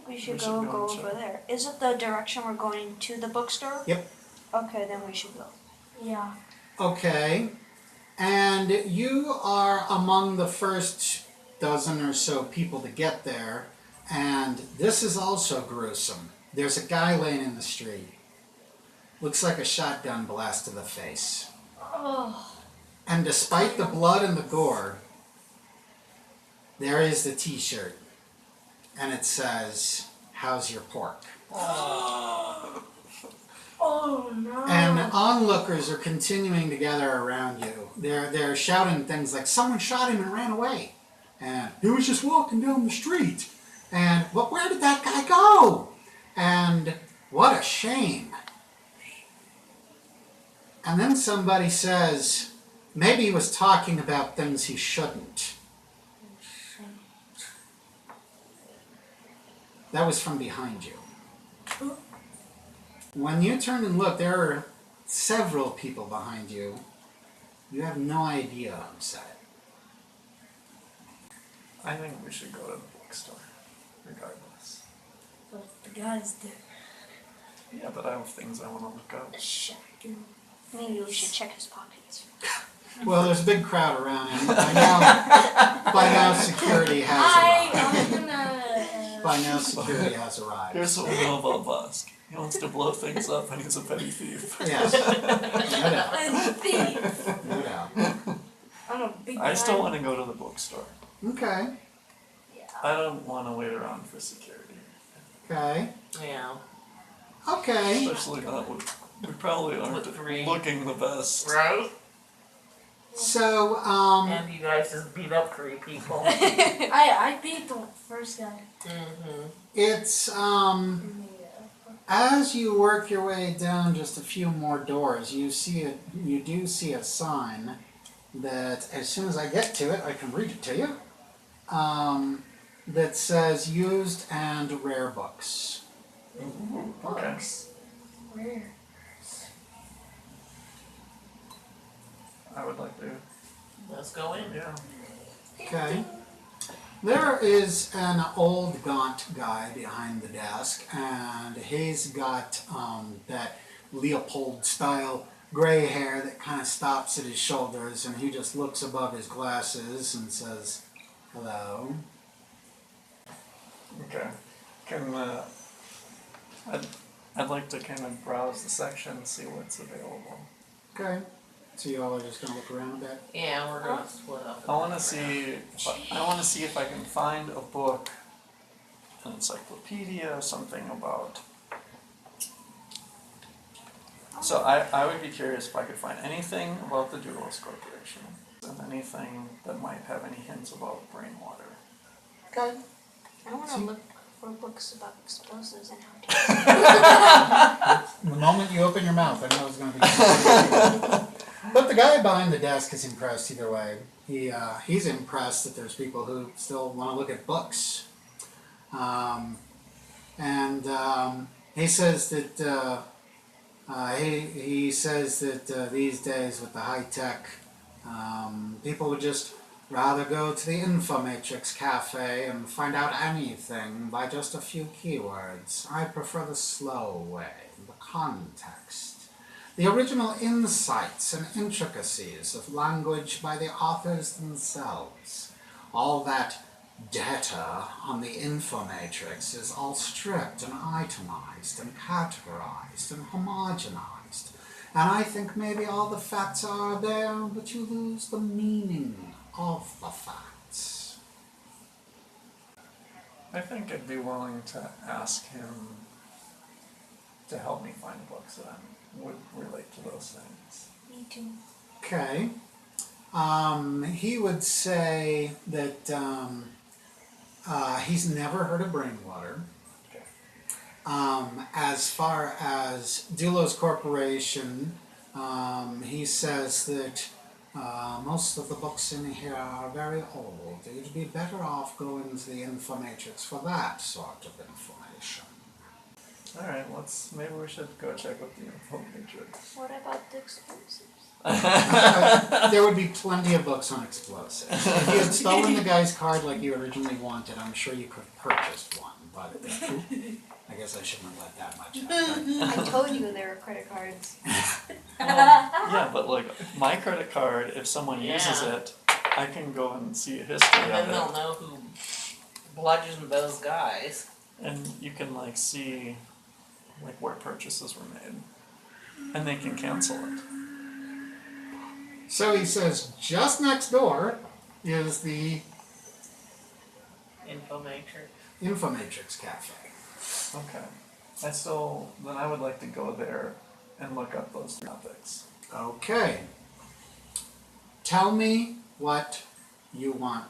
think we should go over there. Is it the direction we're going to the bookstore? Yep. Okay, then we should go. Yeah. Okay. And you are among the first dozen or so people to get there. And this is also gruesome. There's a guy laying in the street. Looks like a shotgun blast to the face. Oh. And despite the blood and the gore, there is the t-shirt. And it says, "How's your pork?" Oh no. And onlookers are continuing to gather around you. They're shouting things like, "Someone shot him and ran away." And "He was just walking down the street." And "Well, where did that guy go?" And "What a shame." And then somebody says, maybe he was talking about things he shouldn't. That was from behind you. When you turn and look, there are several people behind you. You have no idea who said it. I think we should go to the bookstore, regardless. But the guy's there. Yeah, but I have things I want to look up. Maybe we should check his pockets. Well, there's a big crowd around him. By now security has arrived. I'm gonna... By now security has arrived. Here's what we know about Vosk. He wants to blow things up and he's a petty thief. Yes. No doubt. I'm a thief. No doubt. I'm a big I still guy. want to go to the bookstore. Okay. Yeah. I don't want to wait around for security. Okay. Yeah. Okay. Especially not with, we probably aren't With three. looking the best. Right? So, And you guys just beat up 3 people. I beat the first guy. Mm-hmm. it's, as you work your way down just a few more doors, you do see a sign that, as soon as I get to it, I can read it to you, that says used and rare books. Okay. Books. Where? I would like to, Let's go in. yeah. Okay. There is an old gaunt guy behind the desk, and he's got that Leopold-style gray hair that kind of stops at his shoulders, and he just looks above his glasses and says, "Hello." Okay. Can, I'd like to kind of browse the section and see what's available. Okay. So you all are just gonna look around a bit? Yeah, we're gonna split up. I want to see if I can find a book, an encyclopedia, something about. So I would be curious if I could find anything about the Doulos Corporation and anything that might have any hints about Brainwater. Okay. I want to look for books about explosives and how to... The moment you open your mouth, I know it's gonna be. But the guy behind the desk is impressed either way. He's impressed that there's people who still want to look at books. He says that he says that these days with the high tech, people would just rather go to the InfoMatrix cafe and find out anything by just a few keywords. I prefer the slow way, the context. The original insights and intricacies of language by the authors themselves. All that data on the InfoMatrix is all stripped and itemized and categorized and homogenized. And I think maybe all the facts are there, but you lose the meaning of the facts. I think I'd be willing to ask him to help me find books that would relate to those things. Me too. Okay. He would say that he's never heard of Brainwater. Okay. As far as Doulos Corporation, he says that most of the books in here are very old. You'd be better off going to the InfoMatrix for that sort of information. Alright, maybe we should go check out the InfoMatrix. What about the explosives? There would be plenty of books on explosives. If you had stolen the guy's card like you originally wanted, I'm sure you could have purchased one. but I guess I shouldn't have let that much out. I told you there were credit cards. Yeah, but like my credit card, if someone uses Yeah. it, I can go and see a history And of then they'll it, know who bludgeoned those guys. and you can like see like where purchases were made, and they can cancel it. So he says just next door is the InfoMatrix. InfoMatrix Cafe. Okay. Then I would like to go there and look up those topics. Okay. Tell me what you want.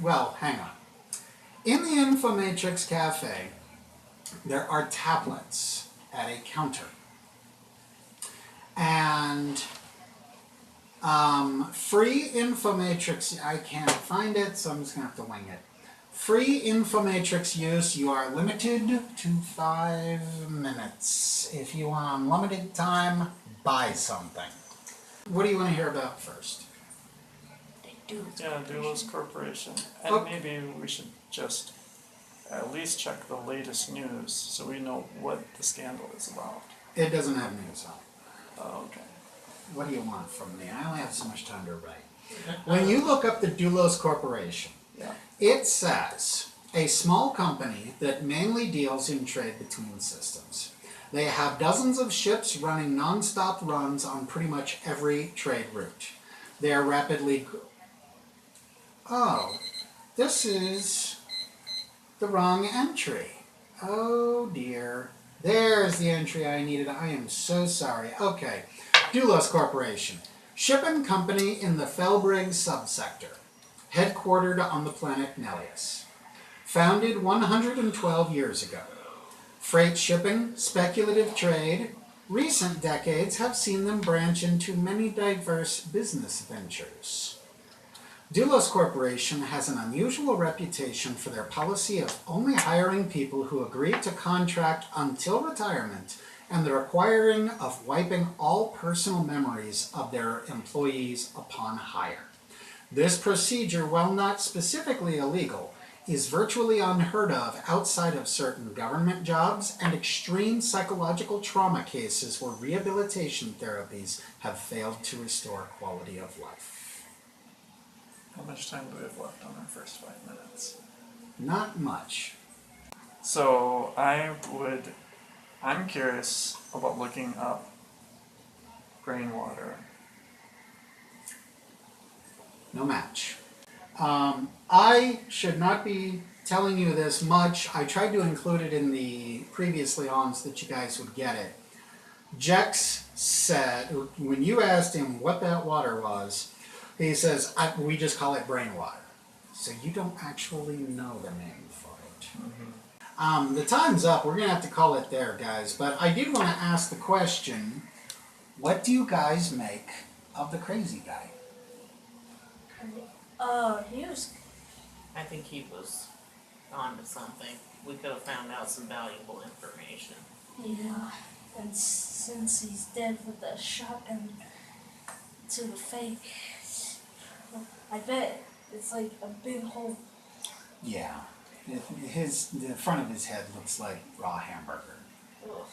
Well, hang on. In the InfoMatrix Cafe, there are tablets at a counter. And free InfoMatrix, I can't find it, so I'm just going to have to wing it. Free InfoMatrix use, you are limited to 5 minutes. If you want unlimited time, buy something. What do you want to hear about first? They do. Yeah, Doulos Corporation. And Okay. maybe we should just at least check the latest news so we know what the scandal is about. It doesn't have news on it. Oh, okay. What do you want from me? I only have so much time to write. When you look up the Doulos Corporation, Yeah. it says a small company that mainly deals in trade between systems. They have dozens of ships running non-stop runs on pretty much every trade route. They are rapidly... Oh, this is the wrong entry. Oh dear. There's the entry I needed. I am so sorry. Okay. Doulos Corporation. Shipping company in the Felbrig subsector. Headquartered on the planet Nelius. Founded 112 years ago. Freight shipping, speculative trade, recent decades have seen them branch into many diverse business ventures. Doulos Corporation has an unusual reputation for their policy of only hiring people who agree to contract until retirement and the requiring of wiping all personal memories of their employees upon hire. This procedure, while not specifically illegal, is virtually unheard of outside of certain government jobs and extreme psychological trauma cases where rehabilitation therapies have failed to restore quality of life. How much time do we have left on our first 5 minutes? Not much. So I'm curious about looking up brain water. No match. I should not be telling you this much. I tried to include it in the previously ons that you guys would get it. Jex said, when you asked him what that water was, he says, we just call it brain water. So you don't actually know the name for it. Mm-hmm. The time's up. We're going to have to call it there, guys. But I did want to ask the question, what do you guys make of the crazy guy? He was. I think he was onto something. We could have found out some valuable information. Yeah. And since he's dead with the shotgun to the fake, I bet it's like a big hole. Yeah. The front of his head looks like raw hamburger. Ugh.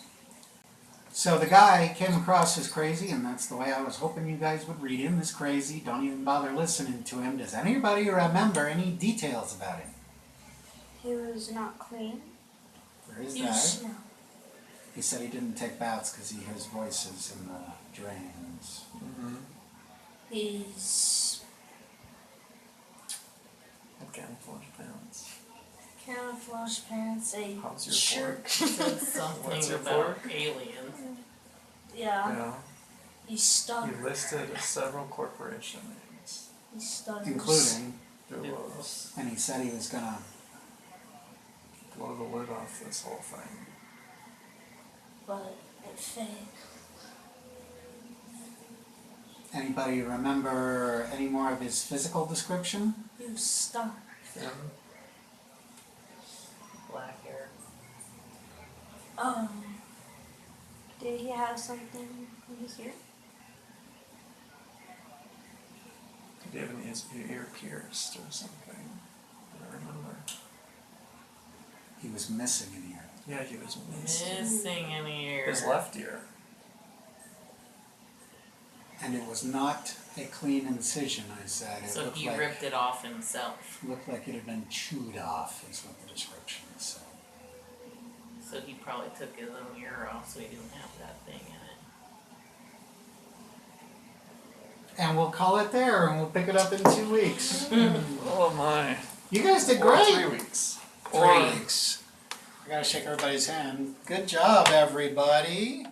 So the guy came across as crazy, and that's the way I was hoping you guys would read him, as crazy. Don't even bother listening to him. Does anybody remember any details about him? He was not clean. Where is You that? smell. He said he didn't take baths because he hears voices in the drains. Mm-hmm. He's Camouflage pants. camouflage pants, a How's your shirt. He said something What's your about fork? aliens. Yeah, Yeah. he stutters. He listed several corporation names. He stutters. Including, Doulos. and he said he was gonna... Blow the lid off this whole thing. But it's fake. Anybody remember any more of his physical description? He was stuck. Thin. Black hair. Did he have something in his ear? Did he have an ear pierced or something? I don't remember. He was missing an ear. Yeah, he was missing Missing an ear. his left ear. And it was not a clean incision, I said. It So looked he like, ripped it off himself. looked like it had been chewed off, is what the description said. So he probably took his own ear off so he didn't have that thing in it. And we'll call it there, and we'll pick it up in 2 weeks. Oh my. You guys did Or great. 3 weeks. 3 weeks. I gotta shake everybody's hand. Good job, everybody.